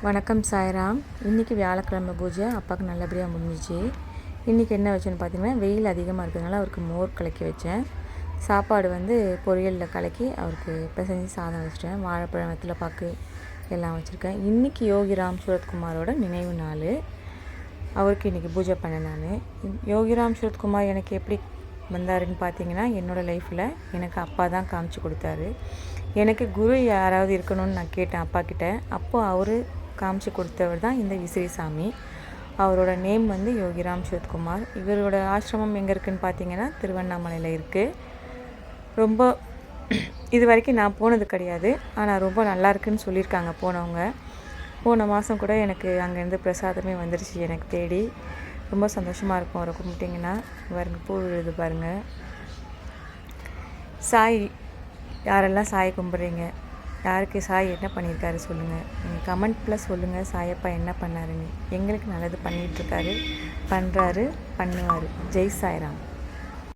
வணக்கம் சாய்ராம். இன்றைக்கி வியாழக்கிழமை பூஜை அப்பாவுக்கு நல்லபடியாக முடிஞ்சிச்சு. இன்றைக்கி என்ன வச்சேன்னு பார்த்தீங்கன்னா, வெயில் அதிகமாக இருக்கிறதுனால அவருக்கு மோர் கலக்கி வச்சேன். சாப்பாடு பொரியலில் கலக்கி அவருக்கு பிசைஞ்சு சாதம் வச்சிட்டேன். வாழைப்பழம், வெத்தலைப்பாக்கு எல்லாம் வச்சுருக்கேன். இன்றைக்கி யோகிராம் சூரத்குமாரோட நினைவு நாள். அவருக்கு இன்றைக்கி பூஜை பண்ணேன் நான். யோகிராம் சூரத்குமார் எனக்கு எப்படி வந்தாருன்னு பார்த்தீங்கன்னா, என்னோடய லைஃப்பில் எனக்கு அப்பா தான் காமிச்சு கொடுத்தாரு. எனக்கு குரு யாராவது இருக்கணும்னு நான் கேட்டேன் அப்பாக்கிட்ட. அப்போது அவர் காமிச்சு கொடுத்தவர் தான் இந்த விசிறிசாமி. அவரோட நேம் யோகிராம் சூரத்குமார். இவரோட ஆசிரமம் எங்கே இருக்குதுன்னு பார்த்தீங்கன்னா, திருவண்ணாமலையில் இருக்குது. ரொம்ப இது வரைக்கும் நான் போனது கிடையாது, ஆனால் ரொம்ப நல்லா இருக்குதுன்னு சொல்லியிருக்காங்க போனவங்க. போன மாதம் கூட எனக்கு அங்கேருந்து பிரசாதமே வந்துடுச்சு எனக்கு தேடி. ரொம்ப சந்தோஷமாக இருக்கும் அவரை கும்பிட்டிங்கன்னா. பாருங்கள், பூ விழுது பாருங்கள். சாய் யாரெல்லாம் சாயை கும்பிட்றீங்க, யாருக்கு சாய் என்ன பண்ணியிருக்காரு சொல்லுங்கள். நீங்கள் கமெண்ட்டில் சொல்லுங்கள் சாயப்பா என்ன பண்ணாருன்னு. எங்களுக்கு நல்லது பண்ணிகிட்ருக்காரு, பண்ணுறாரு, பண்ணுவார். ஜெய் சாய்ராம்.